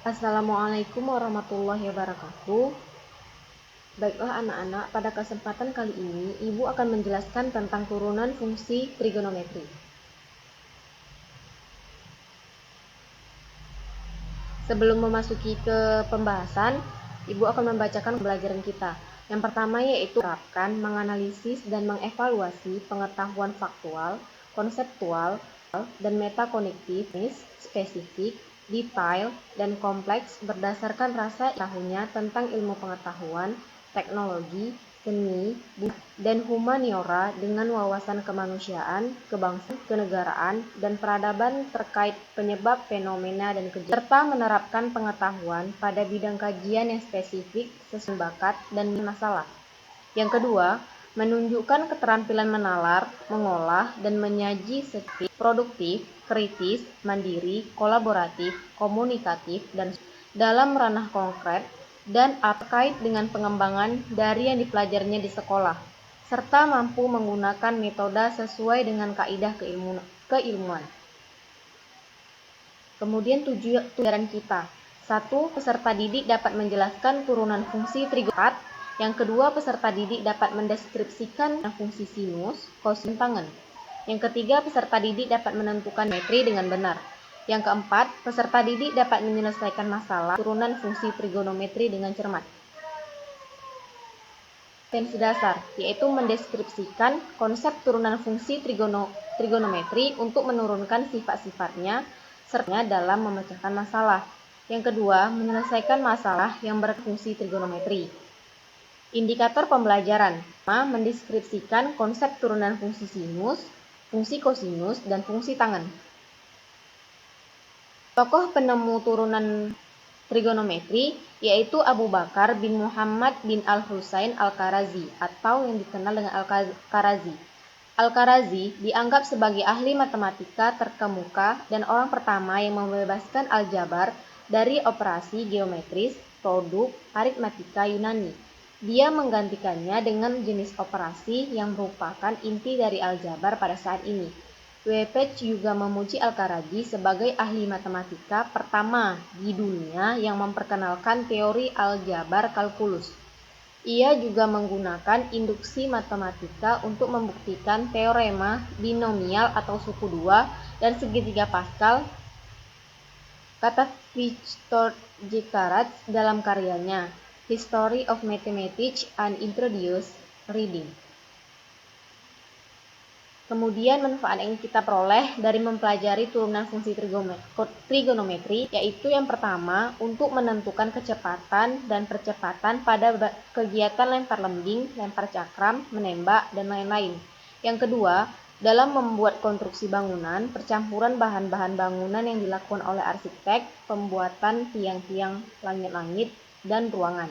Assalamualaikum warahmatullahi wabarakatuh. Baiklah anak-anak, pada kesempatan kali ini Ibu akan menjelaskan tentang turunan fungsi trigonometri. Sebelum memasuki ke pembahasan, Ibu akan membacakan pembelajaran kita. Yang pertama yaitu menerapkan, menganalisis, dan mengevaluasi pengetahuan faktual, konseptual, dan metakognitif, spesifik, detail, dan kompleks berdasarkan rasa tahunya tentang ilmu pengetahuan, teknologi, seni, dan humaniora dengan wawasan kemanusiaan, kebangsaan, kenegaraan, dan peradaban terkait penyebab fenomena dan kejadian, serta menerapkan pengetahuan pada bidang kajian yang spesifik, sesuai bakat, dan masalah. Yang kedua, menunjukkan keterampilan menalar, mengolah, dan menyaji secara produktif, kritis, mandiri, kolaboratif, komunikatif, dan dalam ranah konkret dan terkait dengan pengembangan dari yang dipelajarinya di sekolah, serta mampu menggunakan metode sesuai dengan kaidah keilmuan. Kemudian tujuan kita. 1. Peserta didik dapat menjelaskan turunan fungsi trigonometri. Yang kedua, peserta didik dapat mendeskripsikan fungsi sinus, kosinus, tangen. Yang ketiga, peserta didik dapat menentukan metri dengan benar. Yang keempat, peserta didik dapat menyelesaikan masalah turunan fungsi trigonometri dengan cermat. Kompetensi dasar, yaitu mendeskripsikan konsep turunan fungsi trigonometri untuk menurunkan sifat-sifatnya serta dalam memecahkan masalah. Yang kedua, menyelesaikan masalah yang berfungsi trigonometri. Indikator pembelajaran, mendeskripsikan konsep turunan fungsi sinus, fungsi kosinus, dan fungsi tangen. Tokoh penemu turunan trigonometri yaitu Abu Bakar bin Muhammad bin Al-Husain Al-Kharazi atau yang dikenal dengan Al-Kharazi. Al-Kharazi dianggap sebagai ahli matematika terkemuka dan orang pertama yang membebaskan aljabar dari operasi geometris, produk, aritmatika Yunani. Dia menggantikannya dengan jenis operasi yang merupakan inti dari aljabar pada saat ini. Page juga memuji Al-Kharazi sebagai ahli matematika pertama di dunia yang memperkenalkan teori aljabar kalkulus. Ia juga menggunakan induksi matematika untuk membuktikan teorema binomial atau suku dua dan segitiga Pascal, kata Victor Gikarat dalam karyanya History of Mathematics and Introduced Reading. Kemudian manfaat yang kita peroleh dari mempelajari turunan fungsi trigonometri yaitu yang pertama untuk menentukan kecepatan dan percepatan pada kegiatan lempar lembing, lempar cakram, menembak, dan lain-lain. Yang kedua, dalam membuat konstruksi bangunan, percampuran bahan-bahan bangunan yang dilakukan oleh arsitek, pembuatan tiang-tiang langit-langit, dan ruangan.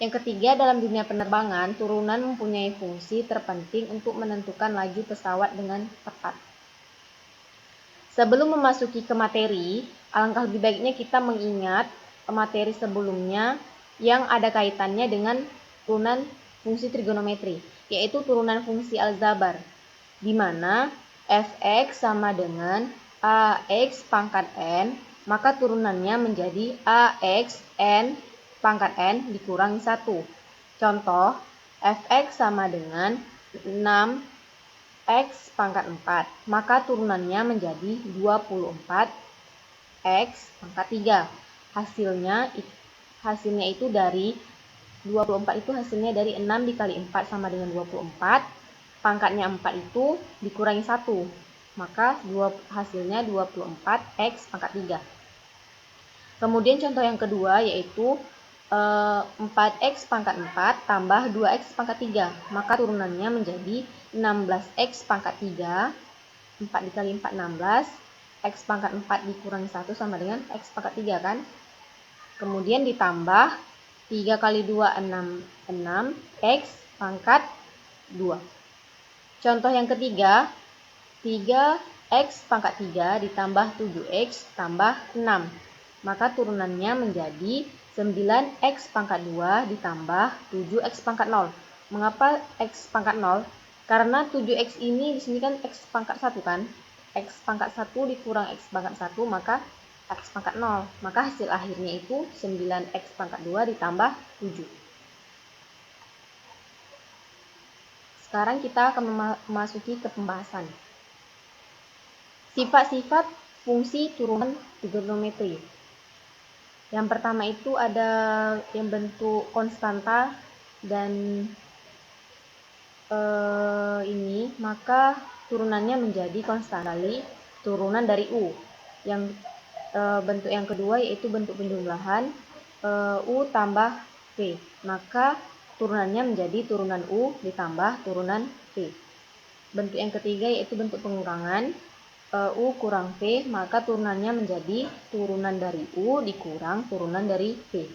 Yang ketiga, dalam dunia penerbangan, turunan mempunyai fungsi terpenting untuk menentukan laju pesawat dengan tepat. Sebelum memasuki ke materi, alangkah lebih baiknya kita mengingat materi sebelumnya yang ada kaitannya dengan turunan fungsi trigonometri, yaitu turunan fungsi aljabar, di mana fx sama dengan ax pangkat n, maka turunannya menjadi ax n pangkat n dikurangi 1. Contoh, fx sama dengan 6x pangkat 4, maka turunannya menjadi 24x pangkat 3. Hasilnya itu dari 24 itu hasilnya dari 6 dikali 4 sama dengan 24. Pangkatnya 4 itu dikurangi 1, maka hasilnya 24x pangkat 3. Kemudian contoh yang kedua yaitu 4x pangkat 4 tambah 2x pangkat 3, maka turunannya menjadi 16x pangkat 3, 4 dikali 4 16, x pangkat 4 dikurangi 1 sama dengan x pangkat 3 kan. Kemudian ditambah 3 kali 2 6, x pangkat 2. Contoh yang ketiga, 3x pangkat 3 ditambah 7x tambah 6, maka turunannya menjadi 9x pangkat 2 ditambah 7x pangkat 0. Mengapa x pangkat 0? Karena 7x ini di sini kan x pangkat 1 kan. X pangkat 1 dikurang x pangkat 1, maka X pangkat 0. Maka hasil akhirnya itu 9X pangkat 2 ditambah 7. Sekarang kita akan memasuki ke pembahasan. Sifat-sifat fungsi turunan trigonometri. Yang pertama itu ada yang bentuk konstanta dan ini, maka turunannya menjadi konstan kali turunan dari U. Yang bentuk yang kedua yaitu bentuk penjumlahan U tambah V, maka turunannya menjadi turunan U ditambah turunan V. Bentuk yang ketiga yaitu bentuk pengurangan U kurang V, maka turunannya menjadi turunan dari U dikurang turunan dari V.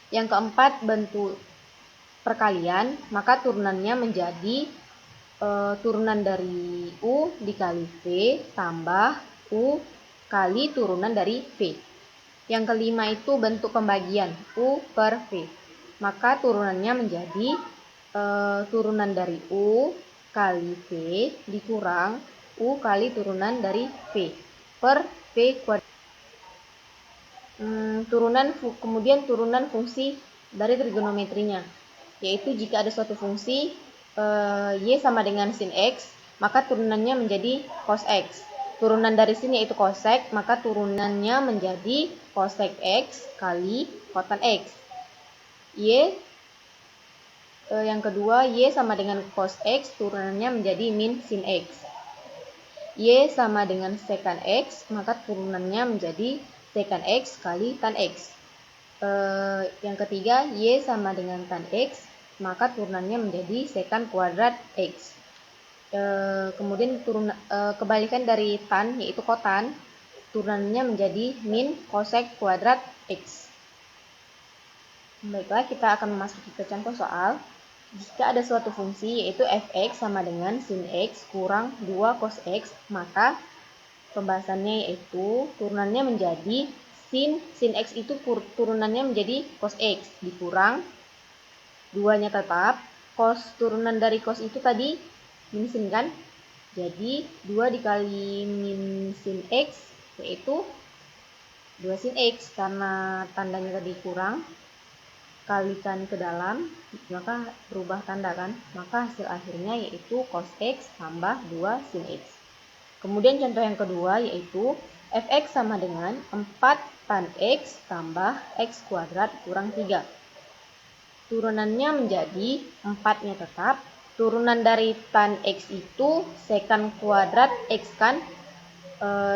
Yang keempat bentuk perkalian, maka turunannya menjadi turunan dari U dikali V tambah U kali turunan dari V. Yang kelima itu bentuk pembagian U per V, maka turunannya menjadi turunan dari U kali V dikurang U kali turunan dari V per V kuadrat. Kemudian turunan fungsi dari trigonometrinya, yaitu jika ada suatu fungsi Y sama dengan sin X, maka turunannya menjadi cos X. Turunan dari sini yaitu cosec, maka turunannya menjadi cosec X kali kotan X. Y yang kedua, Y sama dengan cos X, turunannya menjadi min sin X. Y sama dengan secant X, maka turunannya menjadi secant X kali tan X. Yang ketiga, Y sama dengan tan X, maka turunannya menjadi secant kuadrat X. Kemudian kebalikan dari tan yaitu kotan, turunannya menjadi min cosec kuadrat X. Baiklah, kita akan memasuki ke contoh soal. Jika ada suatu fungsi yaitu fx sama dengan sin x kurang 2 cos x, maka pembahasannya yaitu turunannya menjadi sin x itu turunannya menjadi cos x dikurang 2-nya tetap, cos turunan dari cos itu tadi min sin kan, jadi 2 dikali min sin x yaitu 2 sin x, karena tandanya tadi kurang kalikan ke dalam, maka berubah tanda kan, maka hasil akhirnya yaitu cos x tambah 2 sin x. Kemudian contoh yang kedua yaitu fx sama dengan 4 tan x tambah x kuadrat kurang 3. Turunannya menjadi 4-nya tetap, turunan dari tan x itu secant kuadrat x kan,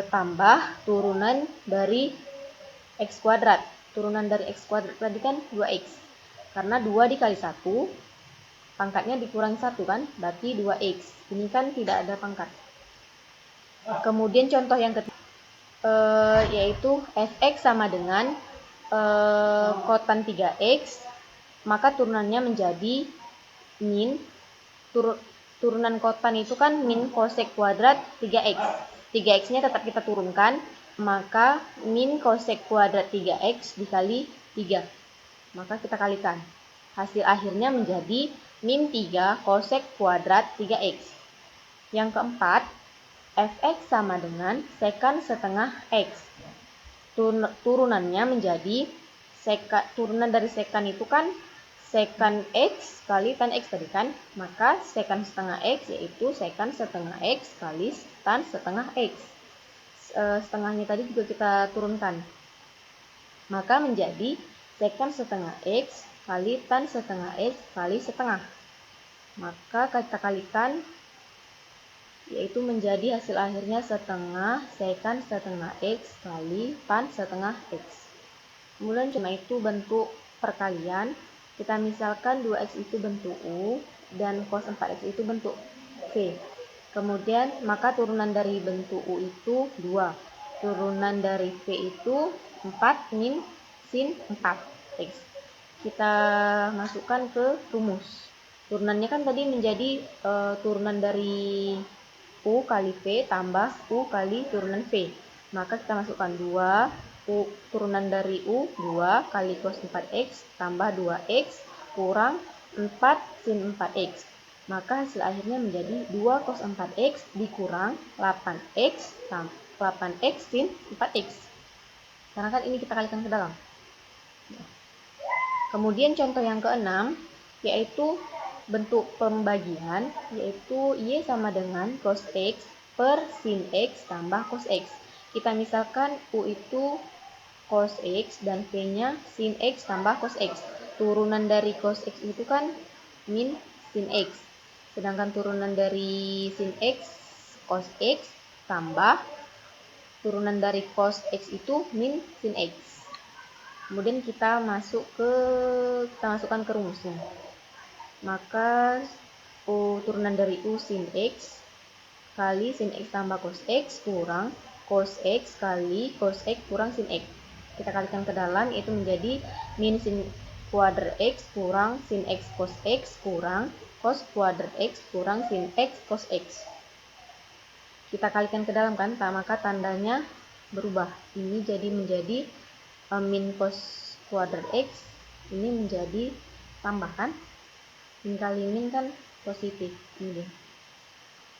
tambah turunan dari x kuadrat. Turunan dari x kuadrat tadi kan 2x. Karena 2 dikali 1, pangkatnya dikurangi 1 kan, berarti 2x. Ini kan tidak ada pangkat. Kemudian contoh yang ketiga, yaitu fx sama dengan kotan 3x, maka turunannya menjadi min, turunan kotan itu kan min cosec kuadrat 3x. 3x-nya tetap kita turunkan, maka min cosec kuadrat 3x dikali 3. Maka kita kalikan. Hasil akhirnya menjadi min 3 cosec kuadrat 3x. Yang keempat, fx sama dengan secant setengah x. Turunannya menjadi turunan dari secant itu kan secant x kali tan x tadi kan, maka secant setengah x yaitu secant setengah x kali tan setengah x. Setengahnya tadi juga kita turunkan, maka menjadi secant setengah x kali tan setengah x kali setengah. Maka kita kalikan, yaitu menjadi hasil akhirnya setengah secant setengah x kali tan setengah x. Kemudian cuma itu bentuk perkalian. Kita misalkan 2x itu bentuk U dan cos 4x itu bentuk V. Kemudian maka turunan dari bentuk U itu 2. Turunan dari V itu 4 min sin 4x. Kita masukkan ke rumus. Turunannya kan tadi menjadi turunan dari U kali V tambah U kali turunan V. Maka kita masukkan 2, turunan dari U 2 kali cos 4x tambah 2x kurang 4 sin 4x. Maka hasil akhirnya menjadi 2 cos 4x dikurang 8x 8x sin 4x. Karena kan ini kita kalikan ke dalam. Kemudian contoh yang keenam, yaitu bentuk pembagian, yaitu Y sama dengan cos X per sin X tambah cos X. Kita misalkan U itu cos X dan V-nya sin X tambah cos X. Turunan dari cos X itu kan min sin X. Sedangkan turunan dari sin X, cos X, tambah turunan dari cos X itu min sin X. Kemudian kita masukkan ke rumusnya. Maka turunan dari U sin X kali sin X tambah cos X kurang cos X kali cos X kurang sin X. Kita kalikan ke dalam, itu menjadi min sin kuadrat X kurang sin X cos X kurang cos kuadrat X kurang sin X cos X. Kita kalikan ke dalam kan, maka tandanya berubah. Ini jadi menjadi min cos kuadrat X, ini menjadi tambahkan. Min kali min kan positif ini.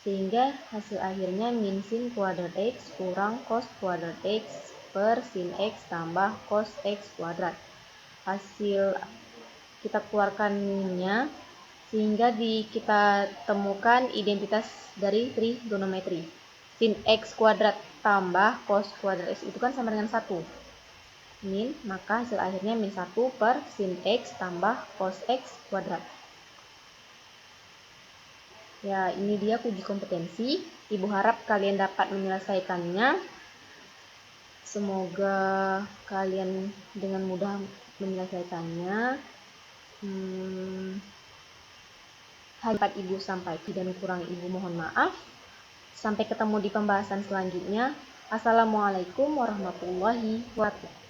Sehingga hasil akhirnya min sin kuadrat X kurang cos kuadrat X per sin X tambah cos X kuadrat. Hasil kita keluarkan minnya, sehingga kita temukan identitas dari trigonometri. Sin X kuadrat tambah cos kuadrat X itu kan sama dengan 1. Min, maka hasil akhirnya min 1 per sin X tambah cos X kuadrat. Ya, ini dia uji kompetensi. Ibu harap kalian dapat menyelesaikannya. Semoga kalian dengan mudah menyelesaikannya. Dapat Ibu sampaikan dan kurang Ibu mohon maaf. Sampai ketemu di pembahasan selanjutnya. Assalamualaikum warahmatullahi wabarakatuh.